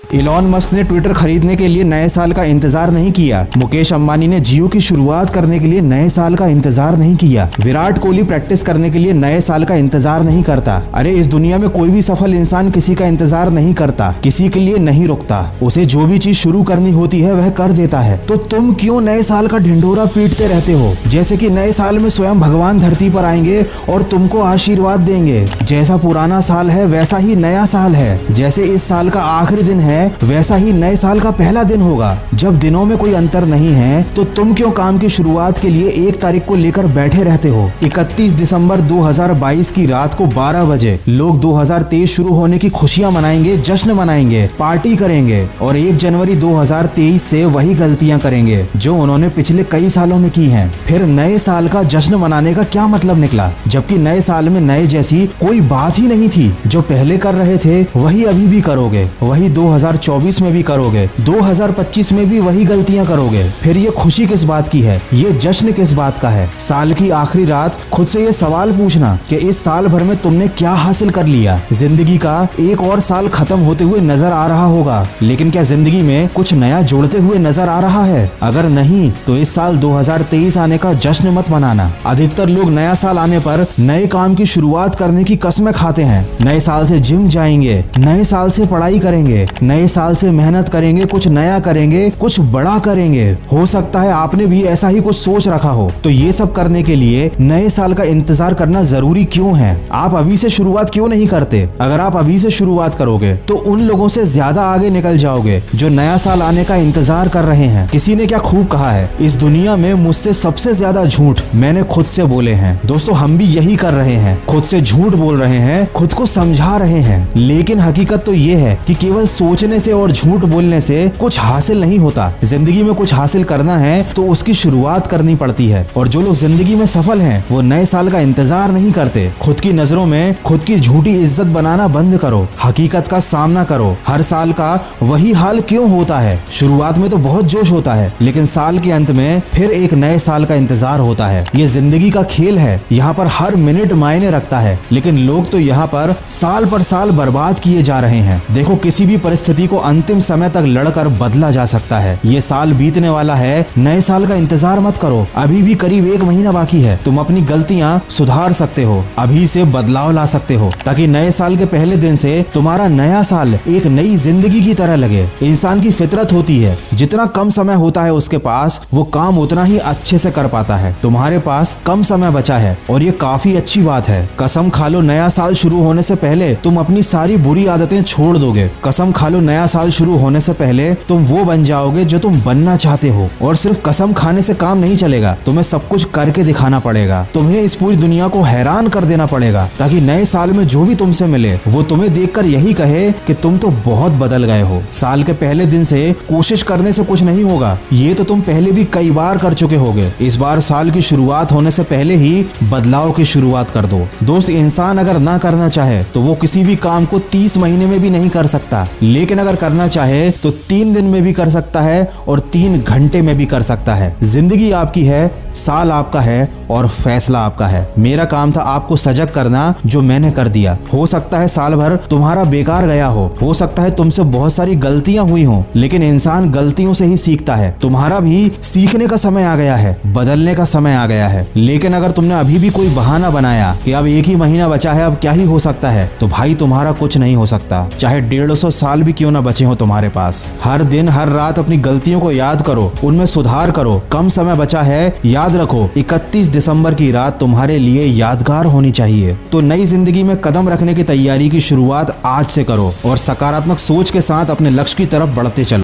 Elon Musk ने Twitter खरीदने के लिए नए साल का इंतजार नहीं किया। मुकेश अंबानी ने जियो की शुरुआत करने के लिए नए साल का इंतजार नहीं किया। विराट कोहली प्रैक्टिस करने के लिए नए साल का इंतजार नहीं करता। अरे इस दुनिया में कोई भी सफल इंसान किसी का इंतजार नहीं करता, किसी के लिए नहीं रुकता। उसे जो भी चीज शुरू करनी होती है वह कर देता है। तो तुम क्यों नए साल का ढिंढोरा पीटते रहते हो? जैसे कि नए साल में स्वयं भगवान धरती पर आएंगे और तुमको आशीर्वाद देंगे। जैसा पुराना साल है वैसा ही नया साल है। जैसे इस साल का आखिरी दिन है वैसा ही नए साल का पहला दिन होगा। जब दिनों में कोई अंतर नहीं है तो तुम क्यों काम की शुरुआत के लिए 1 तारीख को लेकर बैठे रहते हो? 31 दिसंबर 2022 की रात को 12 बजे लोग 2023 शुरू होने की खुशियां मनाएंगे, जश्न मनाएंगे, पार्टी करेंगे और 1 जनवरी 2023 से वही गलतियां करेंगे जो उन्होंने पिछले कई सालों में की हैं। फिर नए साल का जश्न मनाने का क्या मतलब निकला? जबकि नए साल में नए जैसी कोई बात ही नहीं थी। जो पहले कर रहे थे वही अभी भी करोगे, वही 2024 में भी करोगे, 2025 में भी वही गलतियां करोगे। फिर ये खुशी किस बात की है? ये जश्न किस बात का है? साल की आखिरी रात खुद से ये सवाल पूछना कि इस साल भर में तुमने क्या हासिल कर लिया। जिंदगी का एक और साल खत्म होते हुए नजर आ रहा होगा, लेकिन क्या जिंदगी में कुछ नया जुड़ते हुए नजर आ रहा है? अगर नहीं तो इस साल 2023 आने का जश्न मत मनाना। अधिकतर लोग नया साल आने पर नए काम की शुरुआत करने की कसमें खाते हैं। नए साल से जिम जाएंगे, नए साल से पढ़ाई करेंगे, नए साल से मेहनत करेंगे, कुछ नया करेंगे, कुछ बड़ा करेंगे। हो सकता है आपने भी ऐसा ही कुछ सोच रखा हो। तो ये सब करने के लिए नए साल का इंतजार करना जरूरी क्यों है? आप अभी से शुरुआत क्यों नहीं करते? अगर आप अभी से शुरुआत करोगे तो उन लोगों से ज्यादा आगे निकल जाओगे जो नया साल आने का इंतजार कर रहे हैं। किसी ने क्या खूब कहा है, इस दुनिया में मुझसे सबसे ज्यादा झूठ मैंने खुद से बोले हैं। दोस्तों हम भी यही कर रहे हैं, खुद से झूठ बोल रहे हैं, खुद को समझा रहे हैं। लेकिन हकीकत तो ये है कि केवल सोचने से और झूठ बोलने से कुछ हासिल नहीं होता। जिंदगी में कुछ हासिल करना है तो उसकी शुरुआत करनी पड़ती है। और जो लोग जिंदगी में सफल हैं वो नए साल का इंतजार नहीं करते। खुद की नजरों में खुद की झूठी इज्जत बनाना बंद करो, हकीकत का सामना करो। हर साल का वही हाल क्यों होता है? शुरुआत में तो बहुत जोश होता है, लेकिन साल के अंत में फिर एक नए साल का इंतजार होता है। ये जिंदगी का खेल है, यहाँ पर हर मिनट मायने रखता है। लेकिन लोग तो यहाँ पर साल पर साल बर्बाद किए जा रहे हैं। देखो किसी भी परिस्थिति को अंतिम समय तक लड़कर बदला जा सकता है। ये साल बीतने वाला है, नए साल का इंतजार मत करो। अभी भी करीब 1 महीना बाकी है। तुम अपनी गलतियां सुधार सकते हो, अभी से बदलाव ला सकते हो, ताकि नए साल के पहले दिन से तुम्हारा नया साल एक नई जिंदगी की तरह लगे। इंसान की फितरत होती है, जितना कम समय होता है उसके पास वो काम उतना ही अच्छे से कर पाता है। तुम्हारे पास कम समय बचा है और ये काफी अच्छी बात है। कसम खा लो नया साल शुरू होने से पहले तुम अपनी सारी बुरी आदतें छोड़ दोगे। कसम खा लो नया साल शुरू होने से पहले तुम वो बन जाओगे जो तुम बनना चाहते हो। और सिर्फ कसम खाने से काम नहीं चलेगा, तुम्हें सब कुछ करके दिखाना पड़ेगा। तुम्हें इस पूरी दुनिया को हैरान कर देना पड़ेगा, ताकि नए साल में जो भी तुमसे मिले वो तुम्हें देखकर यही कहे कि तुम तो बहुत बदल गए हो। साल के पहले दिन से कोशिश करने से कुछ नहीं होगा, ये तो तुम पहले भी कई बार कर चुके होगे। इस बार साल की शुरुआत होने से पहले ही बदलाव की शुरुआत कर दो। दोस्त इंसान अगर ना करना चाहे तो वो किसी भी काम को 30 महीने में भी नहीं कर सकता, लेकिन अगर करना चाहे तो 3 दिन में भी कर सकता है और 3 घंटे में भी कर सकता है। जिंदगी आपकी है, साल आपका है और फैसला आपका है। मेरा काम था आपको सजग करना, जो मैंने कर दिया। हो सकता है साल भर तुम्हारा बेकार गया हो सकता है तुमसे बहुत सारी गलतियां हुई हो, लेकिन इंसान गलतियों से ही सीखता है। तुम्हारा भी सीखने का समय आ गया है, बदलने का समय आ गया है। लेकिन अगर तुमने अभी भी कोई बहाना बनाया कि अब 1 ही महीना बचा है, अब क्या ही हो सकता है, तो भाई तुम्हारा कुछ नहीं हो सकता। चाहे 150 साल भी क्यों ना बचे हो तुम्हारे पास। हर दिन हर रात अपनी गलतियों को याद करो, उनमें सुधार करो। कम समय बचा है, याद रखो 31 दिसंबर की रात तुम्हारे लिए यादगार होनी चाहिए। तो नई जिंदगी में कदम रखने की तैयारी की शुरुआत आज से करो और सकारात्मक सोच के साथ अपने लक्ष्य की तरफ बढ़ते चलो।